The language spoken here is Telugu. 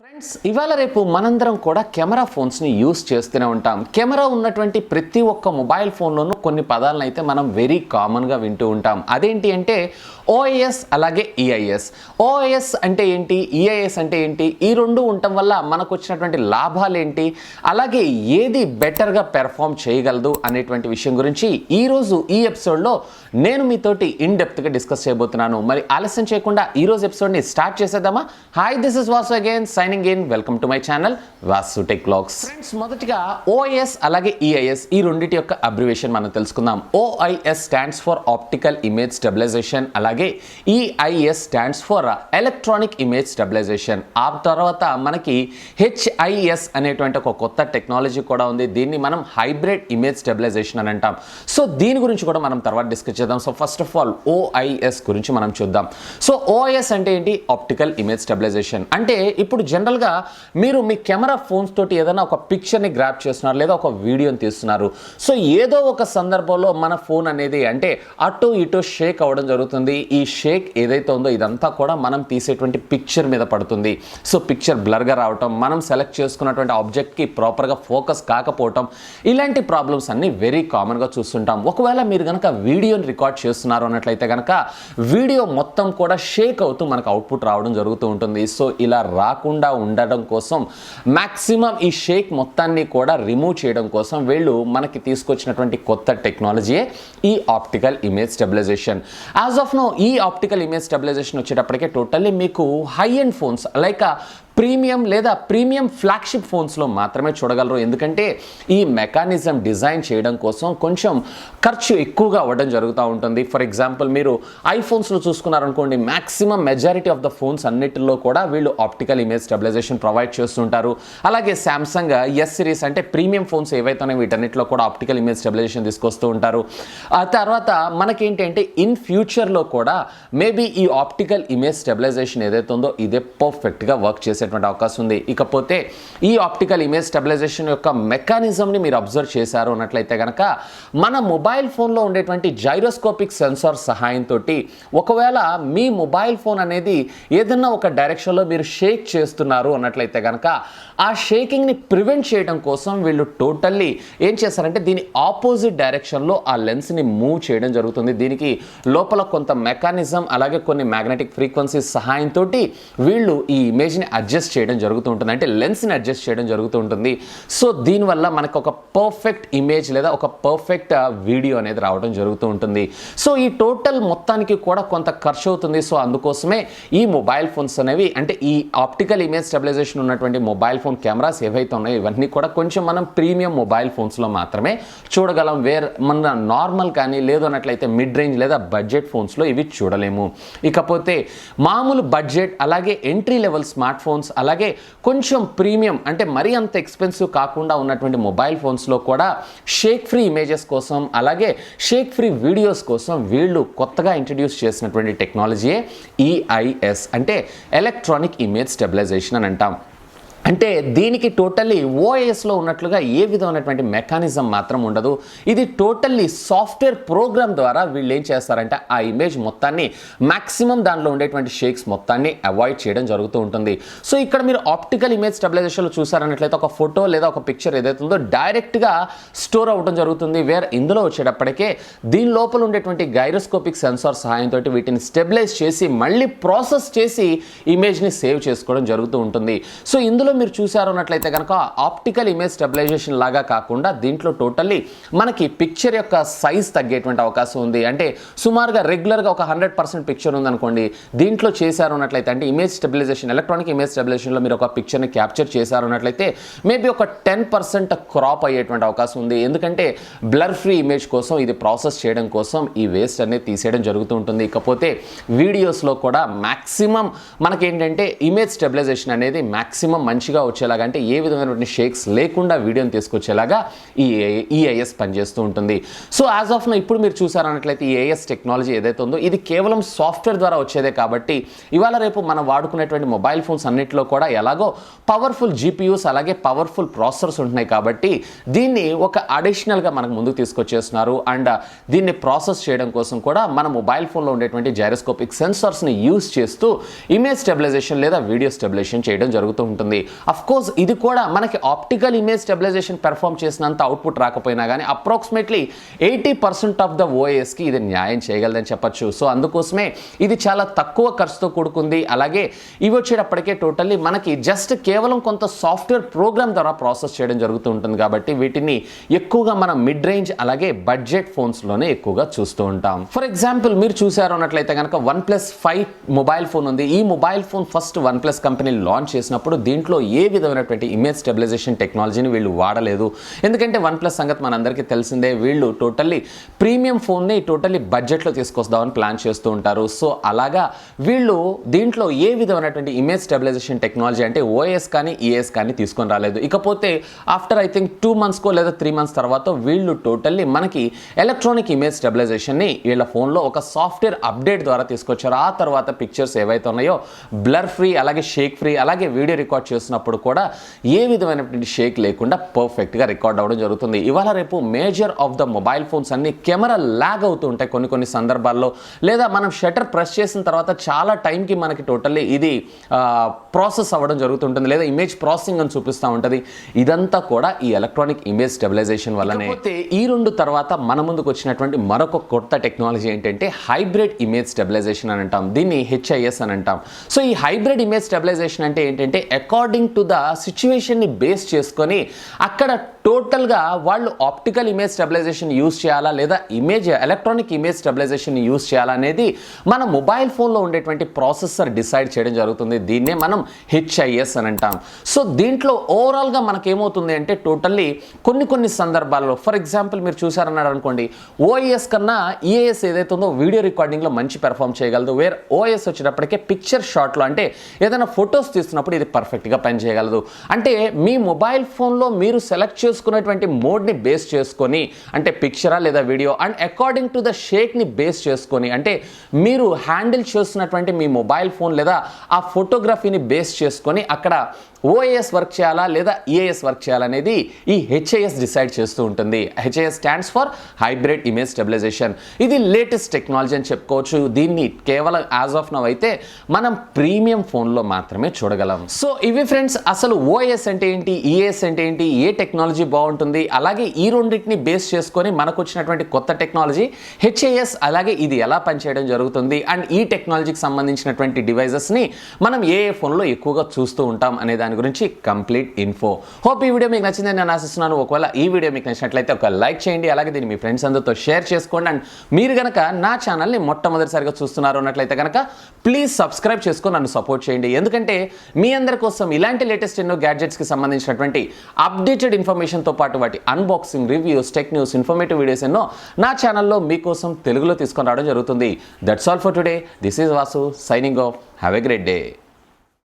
ఫ్రెండ్స్ ఇవాళ రేపు మనందరం కూడా కెమెరా ఫోన్స్ని యూస్ చేస్తూనే ఉంటాం. కెమెరా ఉన్నటువంటి ప్రతి ఒక్క మొబైల్ ఫోన్లోనూ కొన్ని పదాలను అయితే మనం వెరీ కామన్గా వింటూ ఉంటాం. అదేంటి అంటే ఓఎస్ అలాగే ఈఐఎస్. ఓఎస్ అంటే ఏంటి, ఈఐఎస్ అంటే ఏంటి, ఈ రెండు ఉండటం వల్ల మనకు వచ్చినటువంటి లాభాలు ఏంటి, అలాగే ఏది బెటర్గా పెర్ఫామ్ చేయగలదు అనేటువంటి విషయం గురించి ఈరోజు ఈ ఎపిసోడ్లో నేను మీతోటి ఇన్ డెప్త్గా డిస్కస్ చేయబోతున్నాను. మరి ఆలస్యం చేయకుండా ఈరోజు ఎపిసోడ్ని స్టార్ట్ చేసేద్దామా? Hi, this is Vasu again signing in. Welcome to my channel Vasu tech vlogs. Friends, మొదటిగా ఓఎస్ అలాగే ఈఐఎస్ ఈ రెండింటి యొక్క అబ్రివేషన్ మనం తెలుసుకుందాం. OIS stands for optical image stabilization, అలాగే EIS stands for electronic image stabilization. ఆ తర్వాత మనకి హెచ్ఐఎస్ అనేటువంటి ఒక కొత్త టెక్నాలజీ కూడా ఉంది. దీన్ని మనం హైబ్రిడ్ ఇమేజ్ స్టెబిలైజేషన్ అని అంటాం. సో దీని గురించి కూడా మనం తర్వాత డిస్కస్ చేద్దాం. So first of all OIS గురించి మనం చూద్దాం. సో ఓఐఎస్ అంటే ఏంటి? Optical image stabilization. అంటే ఇప్పుడు జనరల్గా మీరు మీ కెమెరా ఫోన్స్ తోటి ఏదైనా ఒక పిక్చర్ని గ్రాప్ చేస్తున్నారు లేదా ఒక వీడియోని తీస్తున్నారు. సో ఏదో ఒక సందర్భంలో మన ఫోన్ అనేది అంటే అటు ఇటు షేక్ అవ్వడం జరుగుతుంది. ఈ షేక్ ఏదైతే ఉందో ఇదంతా కూడా మనం తీసేటువంటి పిక్చర్ మీద పడుతుంది. సో పిక్చర్ బ్లర్గా రావటం, మనం సెలెక్ట్ చేసుకున్నటువంటి ఆబ్జెక్ట్కి ప్రాపర్గా ఫోకస్ కాకపోవటం, ఇలాంటి ప్రాబ్లమ్స్ అన్ని వెరీ కామన్గా చూస్తుంటాం. ఒకవేళ మీరు కనుక వీడియోని రికార్డ్ చేస్తున్నారు అన్నట్లయితే కనుక వీడియో మొత్తం కూడా షేక్ అవుతూ మనకు అవుట్పుట్ రావడం జరుగుతూ ఉంటుంది. సో ఇలా రాకుండా ఉండడం కోసం మ్యాక్సిమం ఈ షేక్ మొత్తాన్ని కూడా రిమూవ్ చేయడం కోసం వీళ్ళు మనకి తీసుకొచ్చినటువంటి కొత్త టెక్నాలజీయే ఈ optical image stabilization. As of now ఈ ఆప్టికల్ ఇమేజ్ స్టెబిలైజేషన్ వచ్చేటప్పటికే టోటల్లీ మీకు high end phones like premium లేదా ప్రీమియం ఫ్లాగ్షిప్ ఫోన్స్లో మాత్రమే చూడగలరు. ఎందుకంటే ఈ మెకానిజం డిజైన్ చేయడం కోసం కొంచెం ఖర్చు ఎక్కువగా అవ్వడం జరుగుతూ ఉంటుంది. ఫర్ ఎగ్జాంపుల్ మీరు ఐఫోన్స్లో చూసుకున్నారనుకోండి, maximum majority of the phones అన్నిటిలో కూడా వీళ్ళు ఆప్టికల్ ఇమేజ్ స్టెబిలైజేషన్ ప్రొవైడ్ చేస్తుంటారు. అలాగే శాంసంగ్ ఎస్ సిరీస్ అంటే ప్రీమియం ఫోన్స్ ఏవైతే వీటన్నిటిలో కూడా ఆప్టికల్ ఇమేజ్ స్టెబిలైజేషన్ తీసుకొస్తూ ఉంటారు. ఆ తర్వాత మనకేంటి అంటే ఇన్ ఫ్యూచర్లో కూడా మేబీ ఈ ఆప్టికల్ ఇమేజ్ స్టెబిలైజేషన్ ఏదైతే ఉందో ఇదే పర్ఫెక్ట్గా వర్క్ చేసే అవకాశం ఉంది. ఇకపోతే ఈ ఆప్టికల్ ఇమేజ్ స్టెబిలైజేషన్ యొక్క మెకానిజంని మీరు అబ్జర్వ్ చేశారు అన్నట్లయితే కనుక మన మొబైల్ ఫోన్లో ఉండేటువంటి జైరోస్కోపిక్ సెన్సార్ సహాయంతో ఒకవేళ మీ మొబైల్ ఫోన్ అనేది ఏదన్నా ఒక డైరెక్షన్లో మీరు షేక్ చేస్తున్నారు అన్నట్లయితే కనుక ఆ షేకింగ్ని ప్రివెంట్ చేయడం కోసం వీళ్ళు టోటల్లీ ఏం చేస్తారంటే దీని ఆపోజిట్ డైరెక్షన్లో ఆ లెన్స్ని మూవ్ చేయడం జరుగుతుంది. దీనికి లోపల కొంత మెకానిజం అలాగే కొన్ని మ్యాగ్నెటిక్ ఫ్రీక్వెన్సీస్ సహాయంతో వీళ్ళు ఈ ఇమేజ్ని అడ్జస్ట్ చేయడం జరుగుతూ ఉంటుంది, అంటే లెన్స్ని అడ్జస్ట్ చేయడం జరుగుతూ ఉంటుంది. సో దీనివల్ల మనకు ఒక పర్ఫెక్ట్ ఇమేజ్ లేదా ఒక పర్ఫెక్ట్ వీడియో అనేది రావడం జరుగుతూ ఉంటుంది. సో ఈ టోటల్ మొత్తానికి కూడా కొంత ఖర్చు అవుతుంది. సో అందుకోసమే ఈ మొబైల్ ఫోన్స్ అనేవి అంటే ఈ ఆప్టికల్ ఇమేజ్ స్టెబిలైజేషన్ ఉన్నటువంటి మొబైల్ ఫోన్ కెమెరాస్ ఏవైతే ఉన్నాయో ఇవన్నీ కూడా కొంచెం మనం ప్రీమియం మొబైల్ ఫోన్స్లో మాత్రమే చూడగలం. మన నార్మల్ కానీ లేదు అన్నట్లయితే మిడ్ రేంజ్ లేదా బడ్జెట్ ఫోన్స్లో ఇవి చూడలేము. ఇకపోతే మామూలు బడ్జెట్ అలాగే ఎంట్రీ లెవెల్ స్మార్ట్ ఫోన్స్ అలాగే కొంచెం ప్రీమియం అంటే మరీ అంత ఎక్స్పెన్సివ్ కాకుండా ఉన్నటువంటి మొబైల్ ఫోన్స్లో కూడా షేక్ ఫ్రీ ఇమేజెస్ కోసం అలాగే షేక్ ఫ్రీ వీడియోస్ కోసం వీళ్ళు కొత్తగా ఇంట్రడ్యూస్ చేసినటువంటి టెక్నాలజీయే ఈఐఎస్ అంటే ఎలక్ట్రానిక్ ఇమేజ్ స్టెబిలైజేషన్ అని అంటాం. అంటే దీనికి టోటల్లీ ఓఎస్లో ఉన్నట్లుగా ఏ విధమైనటువంటి మెకానిజం మాత్రం ఉండదు. ఇది టోటల్లీ సాఫ్ట్వేర్ ప్రోగ్రామ్ ద్వారా వీళ్ళు ఏం చేస్తారంటే ఆ ఇమేజ్ మొత్తాన్ని మ్యాక్సిమం దానిలో ఉండేటువంటి షేక్స్ మొత్తాన్ని అవాయిడ్ చేయడం జరుగుతూ ఉంటుంది. సో ఇక్కడ మీరు ఆప్టికల్ ఇమేజ్ స్టెబిలైజేషన్లో చూసారన్నట్లయితే ఒక ఫోటో లేదా ఒక పిక్చర్ ఏదైతే ఉందో డైరెక్ట్గా స్టోర్ అవ్వడం జరుగుతుంది. వేరే ఇందులో వచ్చేటప్పటికే దీని లోపల ఉండేటువంటి గైరోస్కోపిక్ సెన్సార్ సహాయంతో వీటిని స్టెబిలైజ్ చేసి మళ్ళీ ప్రాసెస్ చేసి ఇమేజ్ని సేవ్ చేసుకోవడం జరుగుతూ ఉంటుంది. సో ఇందులో మీరు చూసారు అన్నట్లయితే కనుక ఆప్టికల్ ఇమేజ్ స్టెబిలైజేషన్ లాగా కాకుండా దీంట్లో టోటల్లీ మనకి పిక్చర్ యొక్క సైజ్ తగ్గేటువంటి అవకాశం ఉంది. అంటే సుమారుగా రెగ్యులర్గా ఒక 100% పిక్చర్ ఉందనుకోండి, దీంట్లో చేశారు అన్నట్లయితే అంటే ఇమేజ్ స్టెబిలైజేషన్ ఎలక్ట్రానిక్ ఇమేజ్ స్టెబిలైజేషన్లో మీరు ఒక పిక్చర్ని క్యాప్చర్ చేశారు అన్నట్లయితే మేబీ ఒక 10% క్రాప్ అయ్యేటువంటి అవకాశం ఉంది. ఎందుకంటే బ్లర్ ఫ్రీ ఇమేజ్ కోసం ఇది ప్రాసెస్ చేయడం కోసం ఈ వేస్ట్ అనేది తీసేయడం జరుగుతూ ఉంటుంది. ఇకపోతే వీడియోస్లో కూడా మ్యాక్సిమం మనకేంటంటే ఇమేజ్ స్టెబిలైజేషన్ అనేది మ్యాక్సిమం మంచి మంచిగా వచ్చేలాగా, అంటే ఏ విధమైనటువంటి షేక్స్ లేకుండా వీడియోని తీసుకొచ్చేలాగా ఈ ఏఐఎస్ పనిచేస్తూ ఉంటుంది. సో యాజ్ ఆఫ్ నో ఇప్పుడు మీరు చూసారన్నట్లయితే ఈ ఏఐఎస్ టెక్నాలజీ ఏదైతే ఉందో ఇది కేవలం సాఫ్ట్వేర్ ద్వారా వచ్చేదే కాబట్టి ఇవాళ రేపు మనం వాడుకునేటువంటి మొబైల్ ఫోన్స్ అన్నింటిలో కూడా ఎలాగో పవర్ఫుల్ జీపీయూస్ అలాగే పవర్ఫుల్ ప్రాసెసర్స్ ఉంటున్నాయి కాబట్టి దీన్ని ఒక అడిషనల్గా మనకు ముందుకు తీసుకొచ్చేస్తున్నారు. అండ్ దీన్ని ప్రాసెస్ చేయడం కోసం కూడా మన మొబైల్ ఫోన్లో ఉండేటువంటి జైరోస్కోపిక్ సెన్సార్స్ని యూజ్ చేస్తూ ఇమేజ్ స్టెబిలైజేషన్ లేదా వీడియో స్టెబిలైజేషన్ చేయడం జరుగుతూ ఉంటుంది. అఫ్ కోర్స్ ఇది కూడా మనకి ఆప్టికల్ ఇమేజ్ స్టెబిలైజేషన్ పెర్ఫామ్ చేసినంత అవుట్పుట్ రాకపోయినా కానీ అప్రాక్సిమేట్లీ 80% ఆఫ్ ద ఓఎస్కి ఇది న్యాయం చేయగలదని చెప్పొచ్చు. సో అందుకోసమే ఇది చాలా తక్కువ ఖర్చుతో కూడుకుంది. అలాగే ఇవి వచ్చేటప్పటికే టోటల్లీ మనకి జస్ట్ కేవలం కొంత సాఫ్ట్వేర్ ప్రోగ్రామ్ ద్వారా ప్రాసెస్ చేయడం జరుగుతూ ఉంటుంది కాబట్టి వీటిని ఎక్కువగా మనం మిడ్ రేంజ్ అలాగే బడ్జెట్ ఫోన్స్లోనే ఎక్కువగా చూస్తూ ఉంటాం. ఫర్ ఎగ్జాంపుల్ మీరు చూసారు అన్నట్లయితే కనుక OnePlus 5 మొబైల్ ఫోన్ ఉంది. ఈ mobile phone first OnePlus company launch చేసినప్పుడు దీంట్లో ఏ విధమైనటువంటి ఇమేజ్ స్టెబిలైజేషన్ టెక్నాలజీని వీళ్ళు వాడలేదు. ఎందుకంటే OnePlus సంగతి మనందరికీ తెలిసిందే, వీళ్ళు టోటల్లీ ప్రీమియం ఫోన్ని టోటల్లీ బడ్జెట్లో తీసుకొస్తామని ప్లాన్ చేస్తూ ఉంటారు. సో అలాగా వీళ్ళు దీంట్లో ఏ విధమైనటువంటి ఇమేజ్ స్టెబిలైజేషన్ టెక్నాలజీ అంటే ఓఎస్ కానీ ఈఎస్ కానీ తీసుకొని రాలేదు. ఇకపోతే ఆఫ్టర్ ఐ థింక్ 2 monthsకో లేదా 3 months తర్వాత వీళ్ళు టోటల్లీ మనకి ఎలక్ట్రానిక్ ఇమేజ్ స్టెబిలైజేషన్ని వీళ్ళ ఫోన్లో ఒక సాఫ్ట్వేర్ అప్డేట్ ద్వారా తీసుకొచ్చారు. ఆ తర్వాత పిక్చర్స్ ఏవైతే ఉన్నాయో బ్లర్ ఫ్రీ అలాగే షేక్ ఫ్రీ, అలాగే వీడియో రికార్డ్ చేస్తున్నప్పుడు కూడా ఏ విధమైనటువంటి షేక్ లేకుండా పర్ఫెక్ట్గా రికార్డ్ అవ్వడం జరుగుతుంది. ఇవాళ రేపు major of the mobile phones అన్ని కెమెరా ల్యాగ్ అవుతూ ఉంటాయి కొన్ని సందర్భాల్లో, లేదా మనం షటర్ ప్రెస్ చేసిన తర్వాత చాలా టైంకి మనకి టోటల్లీ ఇది ప్రాసెస్ అవ్వడం జరుగుతుంటుంది, లేదా ఇమేజ్ ప్రాసెసింగ్ అని చూపిస్తూ ఉంటుంది. ఇదంతా కూడా ఈ ఎలక్ట్రానిక్ ఇమేజ్ స్టెబిలైజేషన్ వల్లనే. ఈ రెండు తర్వాత మన ముందుకు వచ్చినటువంటి మరొక కొత్త టెక్నాలజీ ఏంటంటే హైబ్రిడ్ ఇమేజ్ స్టెబిలైజేషన్ అని అంటాం, దీన్ని HIS అని అంటాం. సో ఈ హైబ్రిడ్ ఇమేజ్ స్టెబిలైజేషన్ అంటే ఏంటంటే అకార్డింగ్ టు ద సిచ్యువేషన్ని బేస్ చేసుకొని అక్కడ టోటల్గా వాళ్ళు ఆప్టికల్ ఇమేజ్ స్టెబిలైజేషన్ యూజ్ చేయాలా లేదా ఎలక్ట్రానిక్ ఇమేజ్ స్టెబిలైజేషన్ యూజ్ చేయాలా అనేది మన మొబైల్ ఫోన్లో ఉండేటువంటి ప్రాసెసర్ డిసైడ్ చేయడం జరుగుతుంది. దీన్నే మనం HIS అని అంటాం. సో దీంట్లో ఓవరాల్గా మనకేమవుతుంది అంటే టోటల్లీ కొన్ని సందర్భాల్లో ఫర్ ఎగ్జాంపుల్ మీరు చూసారన్నారు అనుకోండి, OES కన్నా EAS ఏదైతే ఉందో వీడియో రికార్డింగ్లో మంచి పెర్ఫామ్ చేయగలదు. వేర్ OS వచ్చేటప్పటికే పిక్చర్ షాట్లో అంటే ఏదైనా ఫొటోస్ తీస్తున్నప్పుడు ఇది పర్ఫెక్ట్గా పనిచేయగలదు. అంటే మీ మొబైల్ ఫోన్లో మీరు సెలెక్ట్ చేసుకున్నటువంటి మోడ్ని బేస్ చేసుకొని, అంటే పిక్చరా లేదా video, and according to the షేక్ని బేస్ చేసుకొని, అంటే మీరు హ్యాండిల్ చేస్తున్నటువంటి మీ మొబైల్ ఫోన్ లేదా ఆ ఫోటోగ్రఫీని బేస్ చేసుకొని అక్కడ OAS వర్క్ చేయాలా లేదా EAS వర్క్ చేయాలనేది ఈ HIS డిసైడ్ చేస్తూ ఉంటుంది. HIS stands for hybrid image stabilization. ఇది లేటెస్ట్ టెక్నాలజీ అని చెప్పుకోవచ్చు. దీన్ని కేవలం యాజ్ ఆఫ్ నౌ అయితే మనం ప్రీమియం ఫోన్లో మాత్రమే చూడగలం. సో ఇవి ఫ్రెండ్స్ అసలు OAS అంటే ఏంటి, EAS అంటే ఏంటి, ఏ టెక్నాలజీ బాగుంటుంది, అలాగే ఈ రెండింటిని బేస్ చేసుకొని మనకు వచ్చినటువంటి కొత్త టెక్నాలజీ HIS, అలాగే ఇది ఎలా పనిచేయడం జరుగుతుంది, అండ్ ఈ టెక్నాలజీకి సంబంధించినటువంటి డివైజెస్ని మనం ఏ ఫోన్లో ఎక్కువగా చూస్తూ ఉంటాం అనే దాని గురించి కంప్లీట్ ఇన్ఫో. హోప్ ఈ వీడియో మీకు నచ్చిందని నేను ఆశిస్తున్నాను. ఒకవేళ ఈ వీడియో మీకు నచ్చినట్లయితే ఒక లైక్ చేయండి, అలాగే దీన్ని మీ ఫ్రెండ్స్ అందరితో షేర్ చేసుకోండి. అండ్ మీరు కనుక నా ఛానల్ని మొట్టమొదటిసారిగా చూస్తున్నారు అన్నట్లయితే కనుక ప్లీజ్ సబ్స్క్రైబ్ చేసుకొని నన్ను సపోర్ట్ చేయండి. ఎందుకంటే మీ అందరి కోసం ఇలాంటి లేటెస్ట్ ఎన్నో గ్యాడ్జెట్స్కి సంబంధించినటువంటి అప్డేటెడ్ ఇన్ఫర్మేషన్తో పాటు వాటి unboxing, reviews, tech news, informative videos ఎన్నో నా ఛానల్లో మీకోసం తెలుగులో తీసుకొని రావడం జరుగుతుంది. That's all for today. This is Vasu signing off. Have a great day.